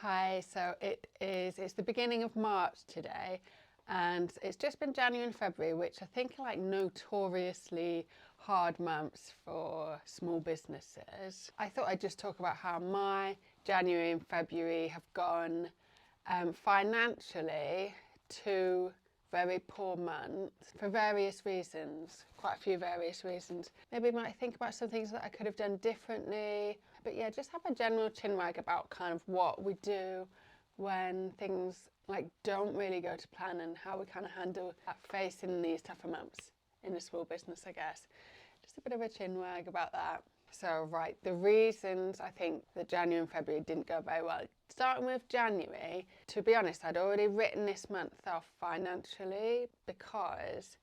Hi, it's the beginning of March today, and it's just been January and February, which I think are like notoriously hard months for small businesses. I thought I'd just talk about how my January and February have gone financially. Two very poor months for various reasons, quite a few various reasons. Maybe might think about some things that I could have done differently. But yeah, just have a general chinwag about kind of what we do when things like don't really go to plan and how we kind of handle that facing these tougher months in a small business, I guess. Just a bit of a chinwag about that. So, right, the reasons I think that January and February didn't go very well. Starting with January, to be honest, I'd already written this month off financially because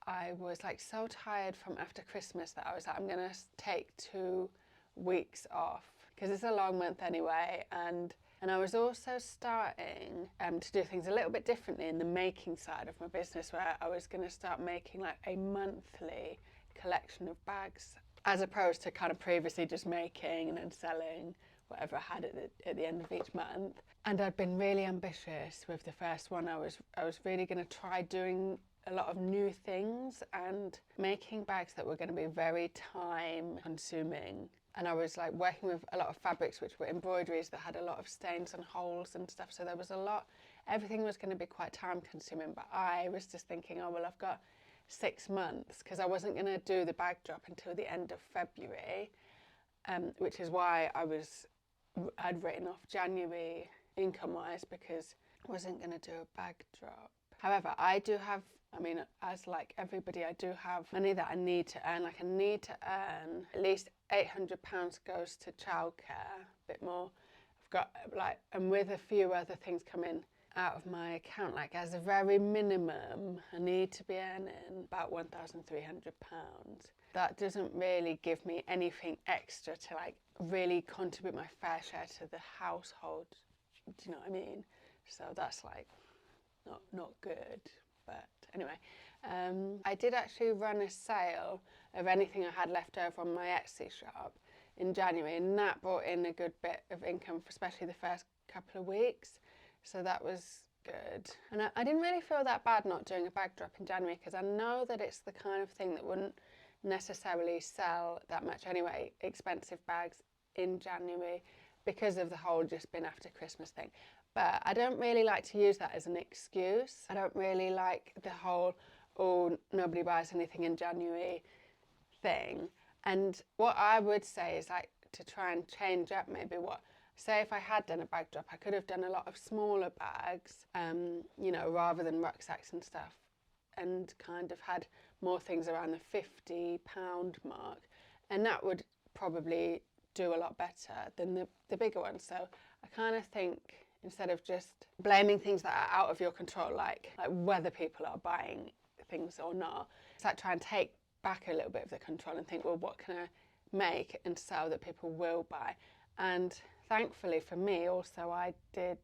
I was like so tired from after Christmas that I was like, I'm going to take 2 weeks off because it's a long month anyway. And I was also starting to do things a little bit differently in the making side of my business, where I was going to start making like a monthly collection of bags, as opposed to kind of previously just making and then selling whatever I had at the end of each month. And I'd been really ambitious with the first one. I was really going to try doing a lot of new things and making bags that were going to be very time consuming. And I was like working with a lot of fabrics which were embroideries that had a lot of stains and holes and stuff. So there was a lot, everything was going to be quite time consuming. But I was just thinking, oh, well, I've got 6 months, because I wasn't going to do the bag drop until the end of February, which is why I'd written off January income-wise, because I wasn't going to do a bag drop. However, I do have, I mean, as like everybody, I do have money that I need to earn. Like I need to earn at least £800 goes to childcare, a bit more. I've got like, and with a few other things coming out of my account, like as a very minimum, I need to be earning about £1,300. That doesn't really give me anything extra to like really contribute my fair share to the household. Do you know what I mean? So that's like not good. But anyway, I did actually run a sale of anything I had left over on my Etsy shop in January, and that brought in a good bit of income, especially the first couple of weeks. So that was good. And I didn't really feel that bad not doing a bag drop in January, because I know that it's the kind of thing that wouldn't necessarily sell that much anyway, expensive bags in January, because of the whole just been after Christmas thing. But I don't really like to use that as an excuse. I don't really like the whole, oh, nobody buys anything in January thing. And what I would say is like to try and change up maybe what, say if I had done a bag drop, I could have done a lot of smaller bags, you know, rather than rucksacks and stuff, and kind of had more things around the £50 mark. And that would probably do a lot better than the bigger ones. So I kind of think, instead of just blaming things that are out of your control, like whether people are buying things or not, it's like try and take back a little bit of the control and think, well, what can I make and sell that people will buy? And thankfully for me also, I did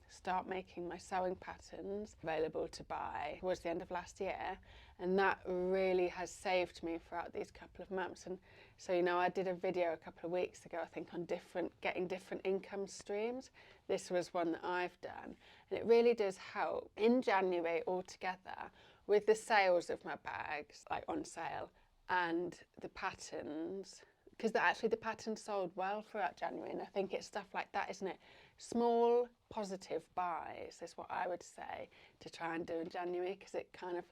start making my sewing patterns available to buy towards the end of last year, and that really has saved me throughout these couple of months. And so, you know, I did a video a couple of weeks ago, I think, on getting different income streams. This was one that I've done, and it really does help in January altogether with the sales of my bags, like on sale, and the patterns, because actually the patterns sold well throughout January. And I think it's stuff like that, isn't it? Small positive buys is what I would say to try and do in January, because it kind of,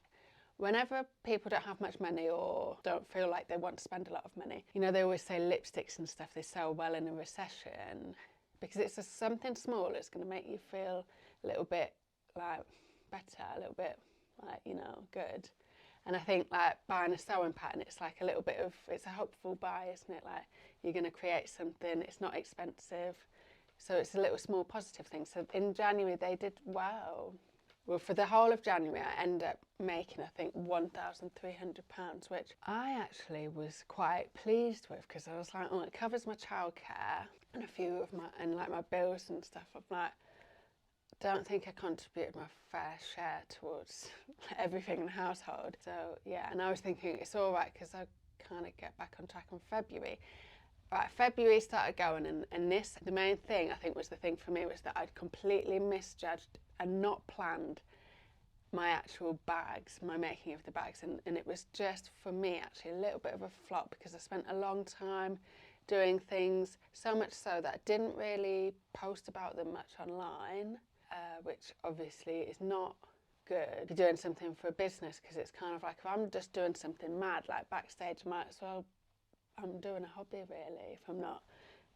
whenever people don't have much money or don't feel like they want to spend a lot of money, you know, they always say lipsticks and stuff, they sell well in a recession, because it's just something small that's going to make you feel a little bit like better, a little bit like, you know, good. And I think like buying a sewing pattern, it's like a little bit of, it's a hopeful buy, isn't it? Like you're going to create something, it's not expensive. So it's a little small positive thing. So in January they did well. Well, for the whole of January, I ended up making, I think, £1,300, which I actually was quite pleased with, because I was like, oh, it covers my childcare and a few of my, and like my bills and stuff. I'm like, don't think I contributed my fair share towards everything in the household. So yeah, and I was thinking it's all right because I kind of get back on track in February. Right, February started going, and this, the main thing I think was the thing for me was that I'd completely misjudged and not planned my actual bags, my making of the bags, and it was just for me actually a little bit of a flop because I spent a long time doing things, so much so that I didn't really post about them much online, which obviously is not good if you're doing something for a business, because it's kind of like, if I'm just doing something mad like backstage, I might as well, I'm doing a hobby really if I'm not,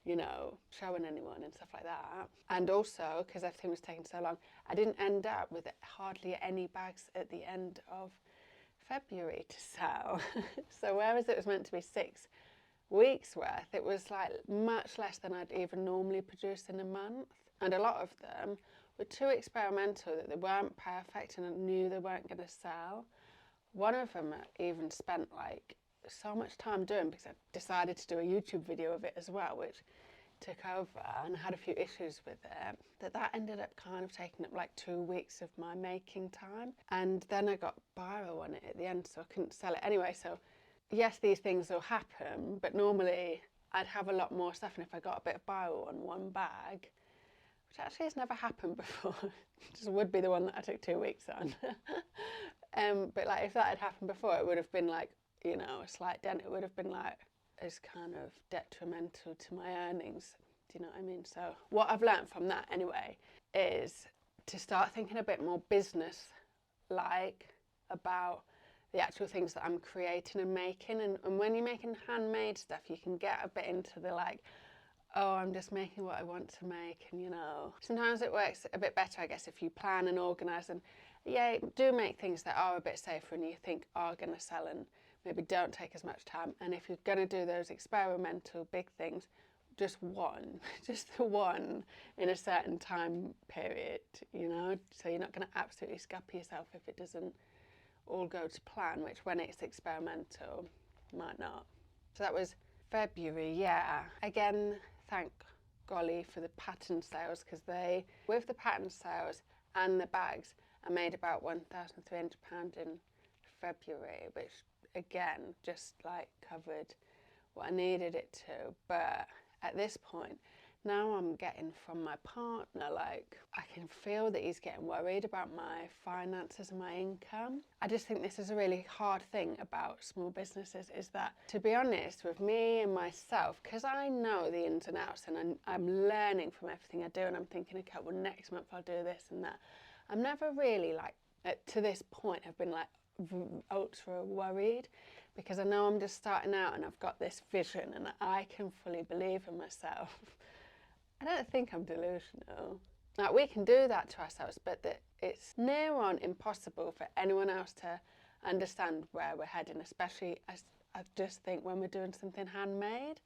you know, showing anyone and stuff like that. And also, because everything was taking so long, I didn't end up with hardly any bags at the end of February to sell. So whereas it was meant to be 6 weeks worth, it was like much less than I'd even normally produce in a month. And a lot of them were too experimental that they weren't perfect and I knew they weren't going to sell. One of them I even spent like so much time doing because I decided to do a YouTube video of it as well, which took over and had a few issues with it, that ended up kind of taking up like 2 weeks of my making time. And then I got biro on it at the end, so I couldn't sell it anyway. So yes, these things will happen, but normally I'd have a lot more stuff, and if I got a bit of biro on one bag, which actually has never happened before, just would be the one that I took 2 weeks on. But like if that had happened before, it would have been like, you know, a slight dent. It would have been like, it's kind of detrimental to my earnings. Do you know what I mean? So what I've learned from that anyway is to start thinking a bit more business-like about the actual things that I'm creating and making. And when you're making handmade stuff, you can get a bit into the like, oh, I'm just making what I want to make. And, you know, sometimes it works a bit better, I guess, if you plan and organise. And yeah, do make things that are a bit safer and you think are going to sell and maybe don't take as much time. And if you're going to do those experimental big things, just one, just the one in a certain time period, you know, so you're not going to absolutely scupper yourself if it doesn't all go to plan, which when it's experimental might not. So that was February. Yeah, again, thank golly for the pattern sales, because they, with the pattern sales and the bags, I made about £1,300 in February, which again just like covered what I needed it to. But at this point now I'm getting from my partner, like I can feel that he's getting worried about my finances and my income. I just think this is a really hard thing about small businesses, is that, to be honest with me and myself, because I know the ins and outs and I'm learning from everything I do, and I'm thinking, okay, well next month I'll do this and that. I'm never really like, to this point, have been like ultra worried, because I know I'm just starting out and I've got this vision and I can fully believe in myself. I don't think I'm delusional. Like, we can do that to ourselves, but it's near on impossible for anyone else to understand where we're heading, especially as I just think when we're doing something handmade,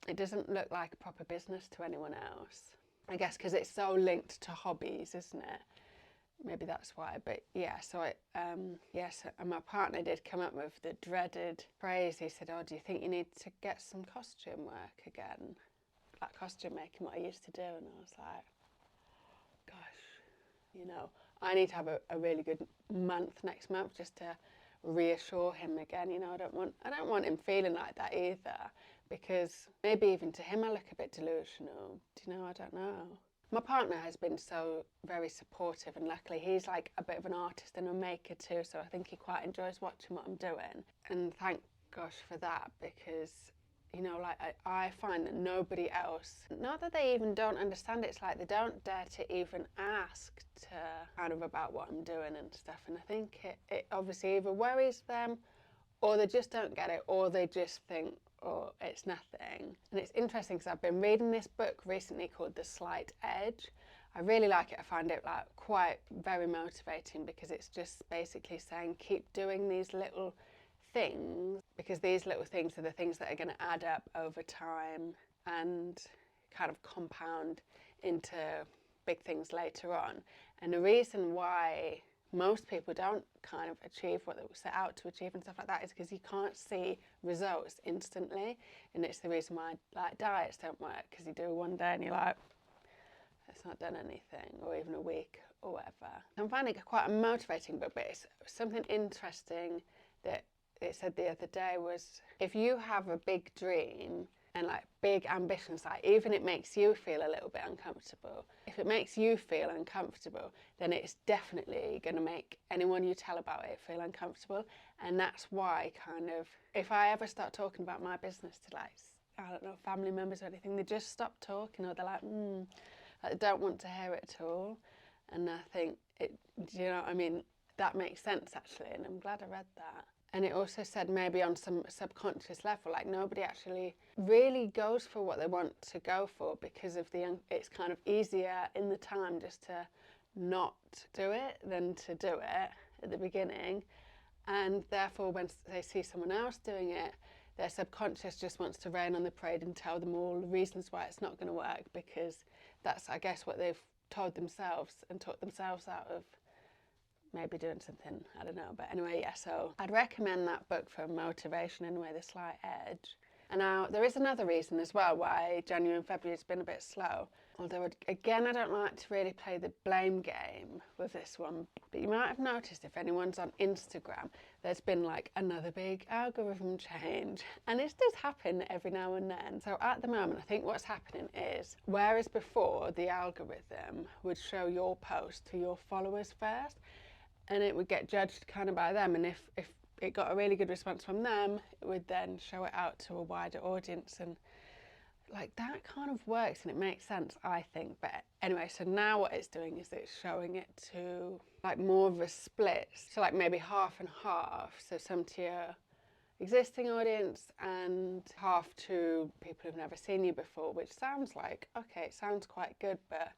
it doesn't look like a proper business to anyone else. I guess because it's so linked to hobbies, isn't it? Maybe that's why. But yeah, so and my partner did come up with the dreaded phrase. He said, oh, do you think you need to get some costume work again? Like costume making, what I used to do. And I was like, gosh, you know, I need to have a really good month next month just to reassure him again. You know, I don't want him feeling like that either, because maybe even to him I look a bit delusional. Do you know? I don't know. My partner has been so very supportive, and luckily he's like a bit of an artist and a maker too, so I think he quite enjoys watching what I'm doing. And thank gosh for that, because, you know, like I find that nobody else, not that they even don't understand it, it's like they don't dare to even ask to kind of about what I'm doing and stuff. And I think it obviously either worries them, or they just don't get it, or they just think, oh, it's nothing. And it's interesting because I've been reading this book recently called The Slight Edge. I really like it. I find it like quite very motivating, because it's just basically saying keep doing these little things, because these little things are the things that are going to add up over time and kind of compound into big things later on. And the reason why most people don't kind of achieve what they set out to achieve and stuff like that is because you can't see results instantly. And it's the reason why like diets don't work, because you do one day and you're like, it's not done anything, or even a week or whatever. I'm finding it quite a motivating book, but it's something interesting that it said the other day was, if you have a big dream and like big ambitions, like even it makes you feel a little bit uncomfortable. If it makes you feel uncomfortable, then it's definitely going to make anyone you tell about it feel uncomfortable. And that's why kind of, if I ever start talking about my business to like, I don't know, family members or anything, they just stop talking, or they're like, I don't want to hear it at all. And I think do you know what I mean? That makes sense actually, and I'm glad I read that. And it also said maybe on some subconscious level, like nobody actually really goes for what they want to go for because of it's kind of easier in the time just to not do it than to do it at the beginning. And therefore when they see someone else doing it, their subconscious just wants to rain on the parade and tell them all the reasons why it's not going to work, because that's, I guess, what they've told themselves and taught themselves out of maybe doing something, I don't know. But anyway, yeah, so I'd recommend that book for motivation anyway, The Slight Edge. And now there is another reason as well why January and February has been a bit slow. Although, again, I don't like to really play the blame game with this one. But you might have noticed if anyone's on Instagram, there's been like another big algorithm change. And this does happen every now and then. So at the moment, I think what's happening is, whereas before the algorithm would show your post to your followers first, and it would get judged kind of by them, and if it got a really good response from them, it would then show it out to a wider audience, and like that kind of works and it makes sense, I think. But anyway, so now what it's doing is it's showing it to like more of a split, so like maybe half and half, so some to your existing audience and half to people who've never seen you before, which sounds like, okay, it sounds quite good, but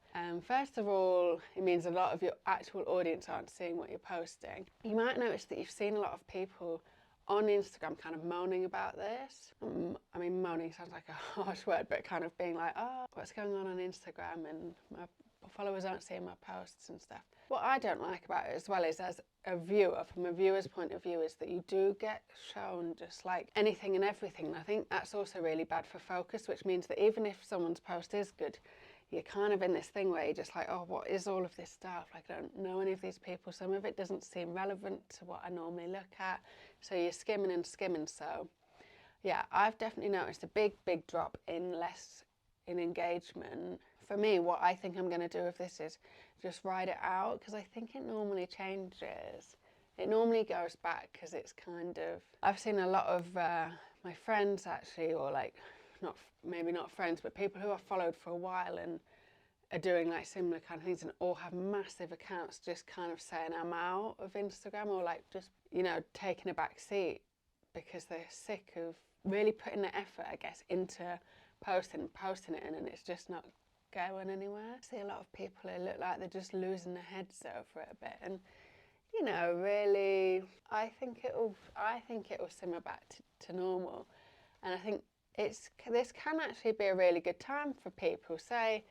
first of all, it means a lot of your actual audience aren't seeing what you're posting. You might notice that you've seen a lot of people on Instagram kind of moaning about this. I mean, moaning sounds like a harsh word, but kind of being like, oh, what's going on Instagram, and my followers aren't seeing my posts and stuff. What I don't like about it as well is, as a viewer, from a viewer's point of view, is that you do get shown just like anything and everything. And I think that's also really bad for focus, which means that even if someone's post is good, you're kind of in this thing where you're just like, oh, what is all of this stuff? Like, I don't know any of these people. Some of it doesn't seem relevant to what I normally look at. So you're skimming and skimming. So yeah, I've definitely noticed a big drop in engagement. For me, what I think I'm going to do with this is just ride it out, because I think it normally changes. It normally goes back, because it's kind of, I've seen a lot of my friends actually, or like, maybe not friends, but people who I've followed for a while and are doing like similar kind of things, and all have massive accounts just kind of saying I'm out of Instagram, or like just, you know, taking a back seat because they're sick of really putting the effort, I guess, into posting it in, and it's just not going anywhere. I see a lot of people who look like they're just losing their heads over it a bit, and you know, really, I think it will simmer back to normal. And I think this can actually be a really good time for people. Say,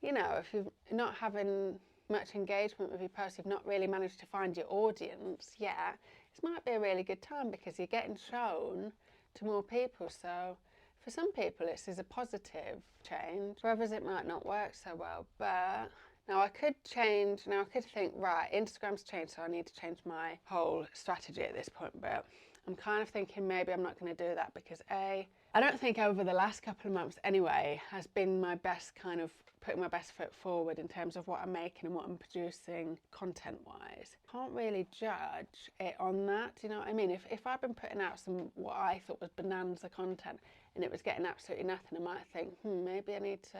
you know, if you're not having much engagement with your post, you've not really managed to find your audience yet, this might be a really good time, because you're getting shown to more people. So for some people this is a positive change, for others it might not work so well. But now I could think, right, Instagram's changed, so I need to change my whole strategy at this point. But I'm kind of thinking maybe I'm not going to do that, because I don't think over the last couple of months anyway has been my best kind of putting my best foot forward in terms of what I'm making and what I'm producing content wise. Can't really judge it on that, do you know what I mean? If I'd been putting out some what I thought was bonanza content and it was getting absolutely nothing, I might think, maybe I need to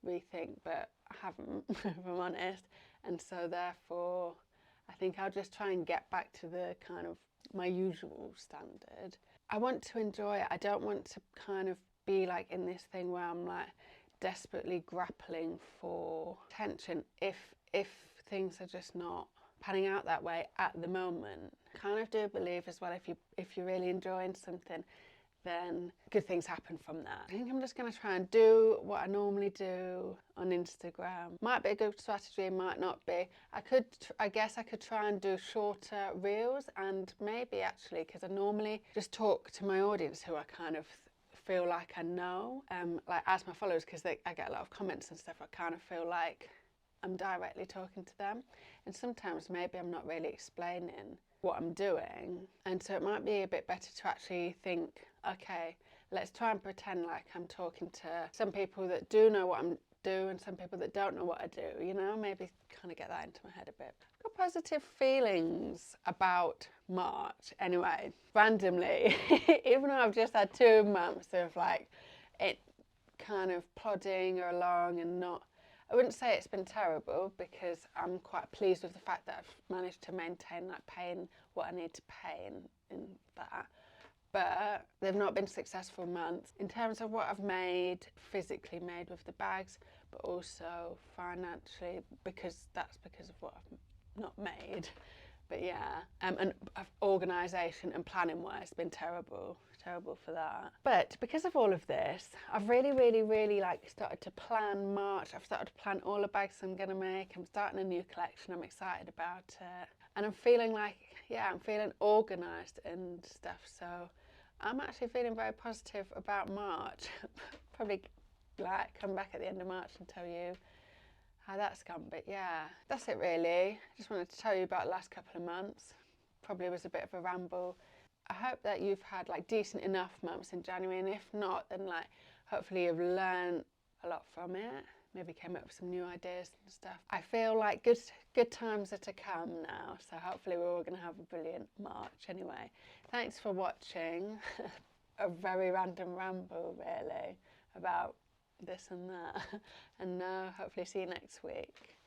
rethink, but I haven't, if I'm honest. And so therefore I think I'll just try and get back to the kind of my usual standard. I want to enjoy it. I don't want to kind of be like in this thing where I'm like desperately grappling for attention if things are just not panning out that way at the moment. I kind of do believe as well, if you're really enjoying something, then good things happen from that. I think I'm just going to try and do what I normally do on Instagram. Might be a good strategy, might not be. I guess I could try and do shorter reels, and maybe actually, because I normally just talk to my audience who I kind of feel like I know, like as my followers, because I get a lot of comments and stuff, I kind of feel like I'm directly talking to them. And sometimes maybe I'm not really explaining what I'm doing, and so it might be a bit better to actually think, okay, let's try and pretend like I'm talking to some people that do know what I'm doing and some people that don't know what I do, you know, maybe kind of get that into my head a bit. I've got positive feelings about March anyway, randomly, even though I've just had 2 months of like it kind of plodding along and not, I wouldn't say it's been terrible because I'm quite pleased with the fact that I've managed to maintain like paying what I need to pay in that. But they've not been successful months in terms of what I've made, physically made with the bags, but also financially, because that's because of what I've not made. But yeah, and organisation and planning wise, been terrible for that. But because of all of this, I've really like started to plan March. I've started to plan all the bags I'm gonna make. I'm starting a new collection. I'm excited about it, and I'm feeling like, yeah, I'm feeling organised and stuff. So I'm actually feeling very positive about March. Probably like come back at the end of March and tell you how that's gone. But yeah, that's it really. Just wanted to tell you about the last couple of months. Probably was a bit of a ramble. I hope that you've had like decent enough months in January, and if not, then like hopefully you've learned a lot from it. Maybe came up with some new ideas and stuff. I feel like good times are to come now, so hopefully we're all going to have a brilliant March anyway. Thanks for watching. A very random ramble really about this and that, and hopefully see you next week.